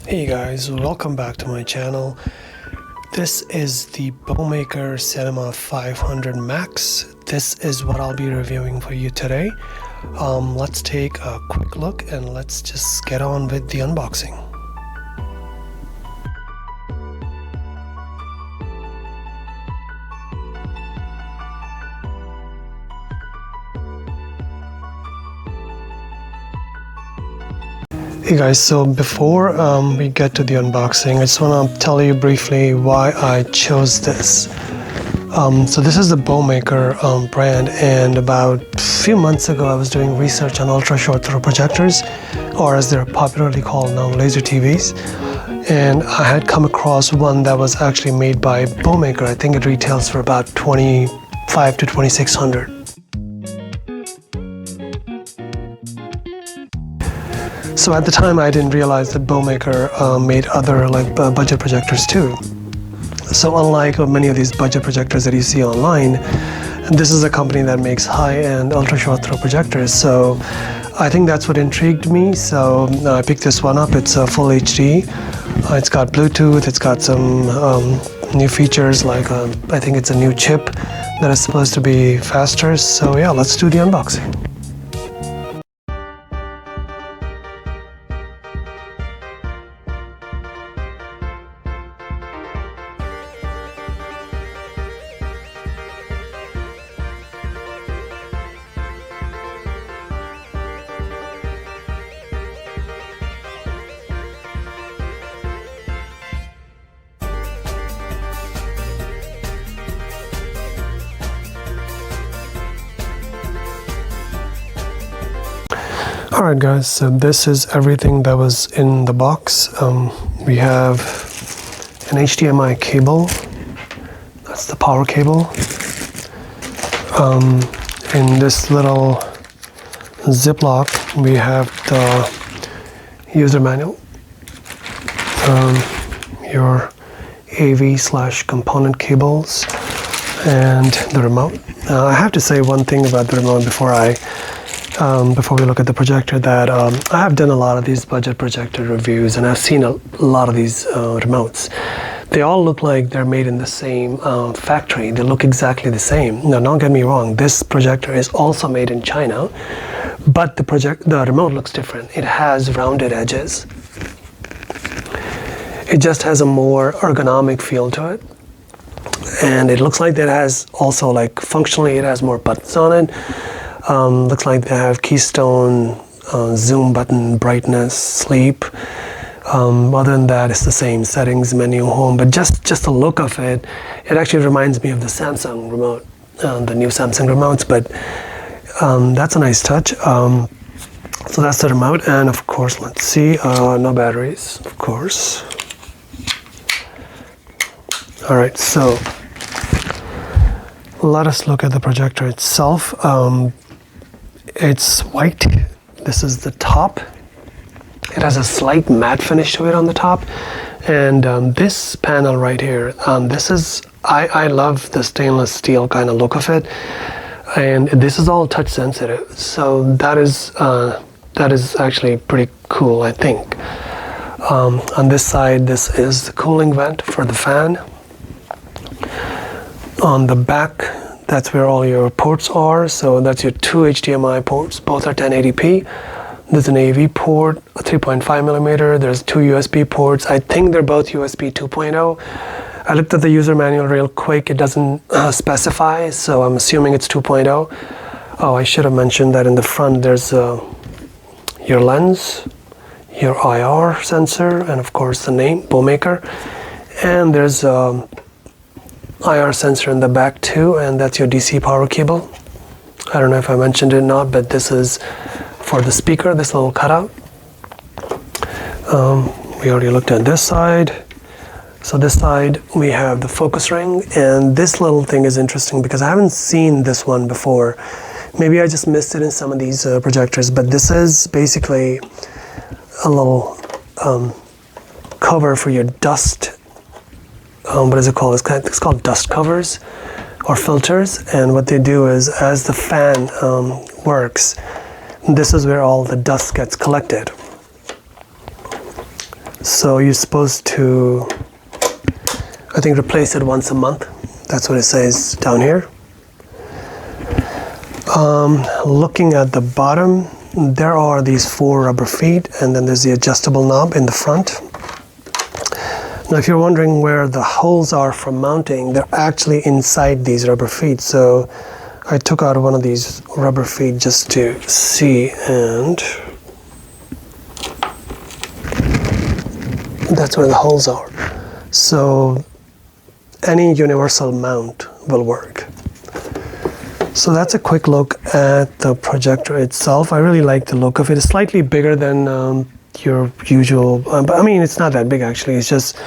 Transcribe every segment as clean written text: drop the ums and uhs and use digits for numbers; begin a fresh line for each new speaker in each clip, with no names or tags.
Hey guys, welcome back to my channel. This is the Bomaker Cinema 500 Max. This is what I'll be reviewing for you today. Let's take a quick look and let's just get on with the unboxing. Hey guys, so before we get to the unboxing, I just want to tell you briefly why I chose this. So this is the Bomaker brand, and about a few months ago I was doing research on ultra short throw projectors, or as they're popularly called now, laser TVs, and I had come across one that was actually made by Bomaker. I think it retails for about $2,500 to $2,600. So at the time I didn't realize that Bomaker made other budget projectors too. So unlike many of these budget projectors that you see online, this is a company that makes high-end ultra short throw projectors. So I think that's what intrigued me. So I picked this one up. It's a full HD. It's got Bluetooth. It's got some new features like I think it's a new chip that is supposed to be faster. So yeah, let's do the unboxing. Alright guys, so this is everything that was in the box. We have an HDMI cable, that's the power cable. In this little Ziploc we have the user manual, your AV/component cables, and the remote. I have to say one thing about the remote before we look at the projector, that I have done a lot of these budget projector reviews and I've seen a lot of these remotes. They all look like they're made in the same factory. They look exactly the same. Now don't get me wrong, this projector is also made in China, but the remote looks different. It has rounded edges. It just has a more ergonomic feel to it. And it looks like it has also, like, functionally it has more buttons on it. Looks like they have keystone, zoom button, brightness, sleep. Other than that, it's the same settings, menu, home. But just the look of it, it actually reminds me of the Samsung remote, the new Samsung remotes. But that's a nice touch. So that's the remote, and of course, let's see, no batteries, of course. All right, so let us look at the projector itself. It's white. This is the top. It has a slight matte finish to it on the top, and this panel right here, I love the stainless steel kind of look of it, and this is all touch sensitive, so that is actually pretty cool, I think. On this side, this is the cooling vent for the fan. On the back, that's where all your ports are. So that's your two HDMI ports, both are 1080p. There's an AV port, a 3.5 millimeter. There's two USB ports. I think they're both USB 2.0. I looked at the user manual real quick. It doesn't specify, so I'm assuming it's 2.0. Oh, I should have mentioned that in the front there's your lens, your IR sensor, and of course the name, Bomaker. And there's IR sensor in the back too, and that's your DC power cable. I don't know if I mentioned it or not, but this is for the speaker, this little cutout. We already looked at this side. So this side we have the focus ring, and this little thing is interesting because I haven't seen this one before. Maybe I just missed it in some of these projectors, but this is basically a little cover for your dust. What is it called? It's called dust covers or filters, and what they do is, as the fan works, this is where all the dust gets collected. So you're supposed to, I think, replace it once a month. That's what it says down here. Looking at the bottom, there are these 4 rubber feet, and then there's the adjustable knob in the front. Now, if you're wondering where the holes are for mounting, they're actually inside these rubber feet. So I took out one of these rubber feet just to see, and that's where the holes are. So any universal mount will work. So that's a quick look at the projector itself. I really like the look of it. It's slightly bigger than your usual, but I mean, it's not that big actually. It's just,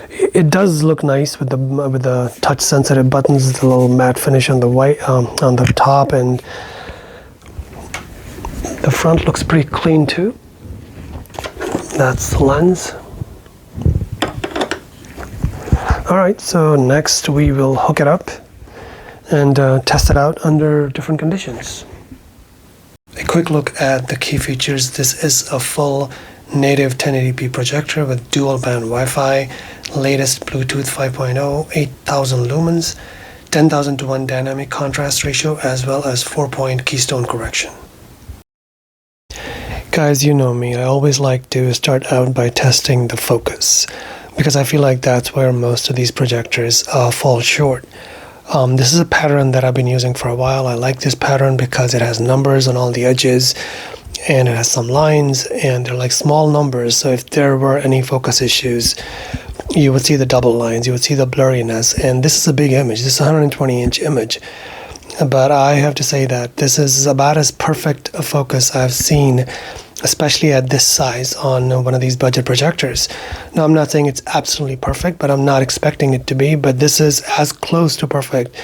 it does look nice with the touch sensitive buttons, the little matte finish on the white on the top, and the front looks pretty clean too. That's the lens. All right, so next we will hook it up and test it out under different conditions. A quick look at the key features. This is a full native 1080p projector with dual band Wi-Fi, latest Bluetooth 5.0, 8000 lumens, 10,000 to 1 dynamic contrast ratio, as well as 4-point keystone correction. Guys, you know me, I always like to start out by testing the focus, because I feel like that's where most of these projectors fall short. This is a pattern that I've been using for a while. I like this pattern because it has numbers on all the edges, and it has some lines, and they're like small numbers. So if there were any focus issues, you would see the double lines, you would see the blurriness. And this is a big image. This is a 120-inch image. But I have to say that this is about as perfect a focus I've seen, especially at this size, on one of these budget projectors. Now, I'm not saying it's absolutely perfect, but I'm not expecting it to be, but this is as close to perfect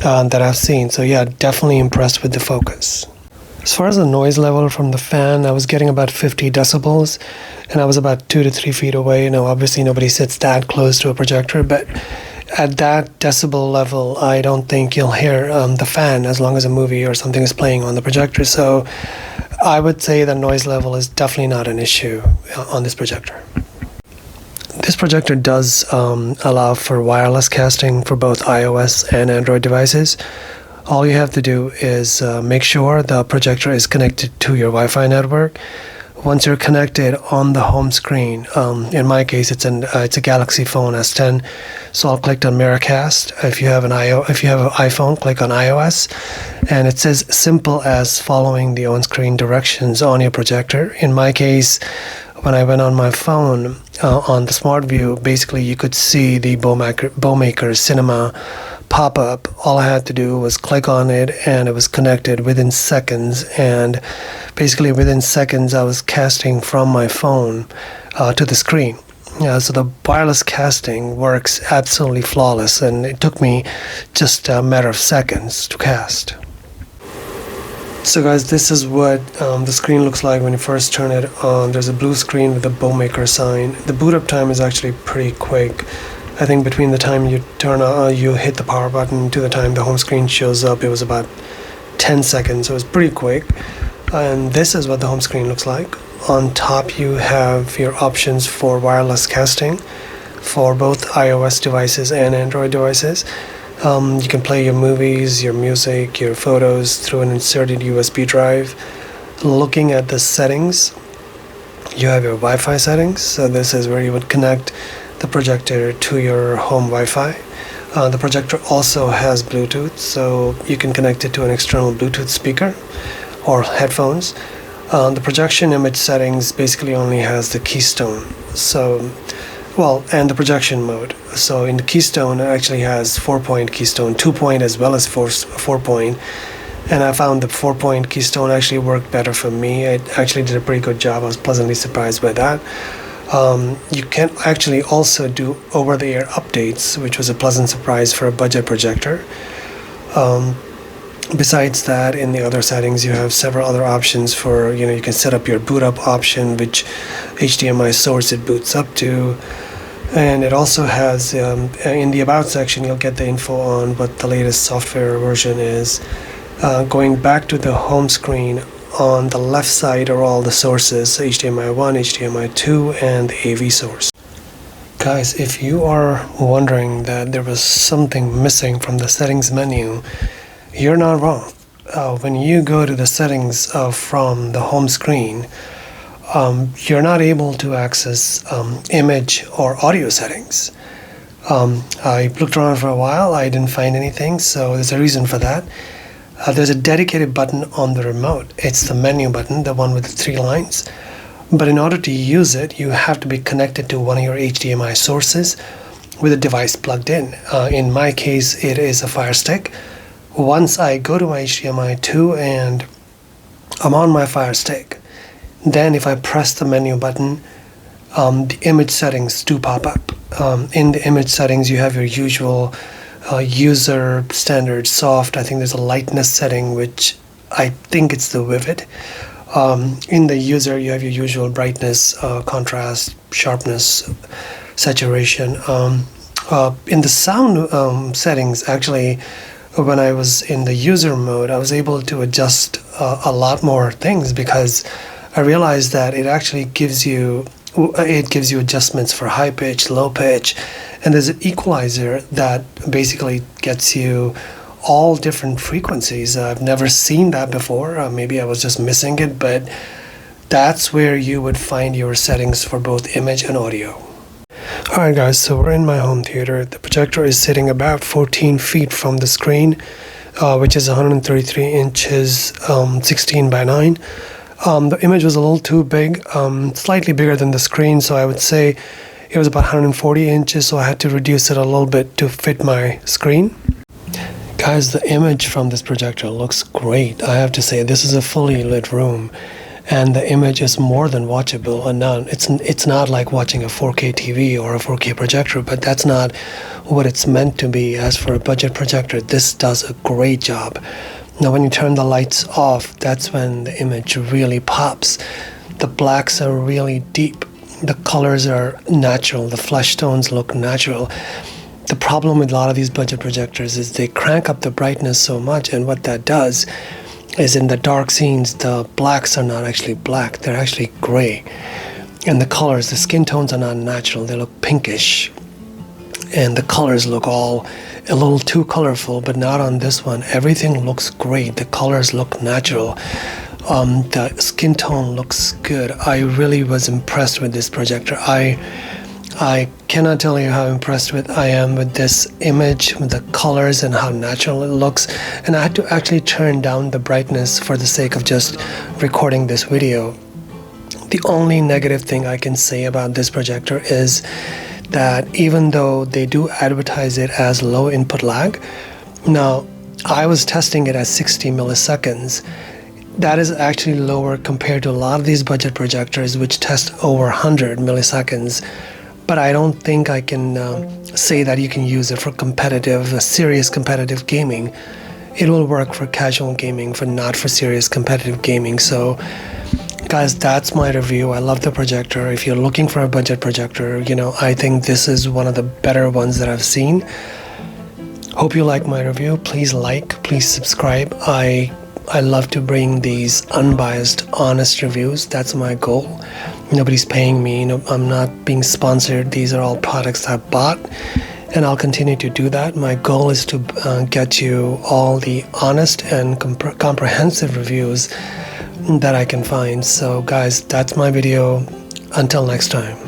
that I've seen. So yeah, definitely impressed with the focus. As far as the noise level from the fan, I was getting about 50 decibels, and I was about 2 to 3 feet away. Now, obviously nobody sits that close to a projector, but at that decibel level, I don't think you'll hear the fan as long as a movie or something is playing on the projector. So I would say the noise level is definitely not an issue on this projector. This projector does allow for wireless casting for both iOS and Android devices. All you have to do is make sure the projector is connected to your Wi-Fi network. Once you're connected on the home screen, in my case it's a Galaxy phone S10, so I'll click on Miracast. If you have an iPhone, click on iOS, and it says simple as following the on-screen directions on your projector. In my case, when I went on my phone on the Smart View, basically you could see the Bomaker Cinema pop up. All I had to do was click on it, and it was connected within seconds, and basically within seconds I was casting from my phone to the screen. So the wireless casting works absolutely flawless, and it took me just a matter of seconds to cast. So guys, this is what the screen looks like when you first turn it on. There's a blue screen with the Bomaker sign. The boot up time is actually pretty quick. I think between the time you you hit the power button to the time the home screen shows up, it was about 10 seconds. So it was pretty quick. And this is what the home screen looks like. On top you have your options for wireless casting for both iOS devices and Android devices. You can play your movies, your music, your photos through an inserted USB drive. Looking at the settings, you have your Wi-Fi settings. So this is where you would connect the projector to your home Wi-Fi. The projector also has Bluetooth, so you can connect it to an external Bluetooth speaker or headphones. The projection image settings basically only has the keystone, and the projection mode. So in the keystone, it actually has 4-point keystone, 2-point as well as 4-point. And I found the 4-point keystone actually worked better for me. It actually did a pretty good job. I was pleasantly surprised by that. You can actually also do over-the-air updates, which was a pleasant surprise for a budget projector. Besides that, in the other settings, you have several other options for, you can set up your boot up option, which HDMI source it boots up to. And it also has, in the About section, you'll get the info on what the latest software version is. Going back to the home screen on the left side are all the sources, HDMI 1, HDMI 2, and the AV source. Guys, if you are wondering that there was something missing from the settings menu, you're not wrong. When you go to the settings from the home screen, you're not able to access image or audio settings. I looked around for a while, I didn't find anything, so there's a reason for that. There's a dedicated button on the remote. It's the menu button, the one with the 3 lines. But in order to use it, you have to be connected to one of your HDMI sources with a device plugged in. In my case, it is a Fire Stick. Once I go to my HDMI 2 and I'm on my Fire Stick, then if I press the menu button, the image settings do pop up. In the image settings, you have your usual user standard soft. I think there's a lightness setting, which I think it's the vivid. In the user, you have your usual brightness, contrast, sharpness, saturation. In the sound settings, actually, when I was in the user mode, I was able to adjust a lot more things, because I realized that it actually gives you adjustments for high pitch, low pitch, and there's an equalizer that basically gets you all different frequencies. I've never seen that before. Maybe I was just missing it, but that's where you would find your settings for both image and audio. Alright guys, so we're in my home theater. The projector is sitting about 14 feet from the screen, which is 133 inches, 16 by 9. The image was a little too big, slightly bigger than the screen, so I would say it was about 140 inches, so I had to reduce it a little bit to fit my screen. Guys, the image from this projector looks great. I have to say, this is a fully lit room, and the image is more than watchable. And now it's not like watching a 4K TV or a 4K projector, but that's not what it's meant to be. As for a budget projector, this does a great job. Now when you turn the lights off, that's when the image really pops. The blacks are really deep. The colors are natural. The flesh tones look natural. The problem with a lot of these budget projectors is they crank up the brightness so much, and what that does is in the dark scenes, the blacks are not actually black, they're actually gray. And the colors, the skin tones are not natural, they look pinkish. And the colors look all a little too colorful, but not on this one. Everything looks great, the colors look natural. The skin tone looks good. I really was impressed with this projector. I cannot tell you how impressed I am with this image, with the colors and how natural it looks. And I had to actually turn down the brightness for the sake of just recording this video. The only negative thing I can say about this projector is that even though they do advertise it as low input lag, now I was testing it at 60 milliseconds. That is actually lower compared to a lot of these budget projectors which test over 100 milliseconds. But I don't think I can say that you can use it for serious competitive gaming. It will work for casual gaming, but not for serious competitive gaming. So guys, that's my review. I love the projector. If you're looking for a budget projector, I think this is one of the better ones that I've seen. Hope you like my review. Please like, please subscribe. I love to bring these unbiased, honest reviews. That's my goal. Nobody's paying me. I'm not being sponsored. These are all products I bought, and I'll continue to do that. My goal is to get you all the honest and comprehensive reviews that I can find. So guys, that's my video. Until next time.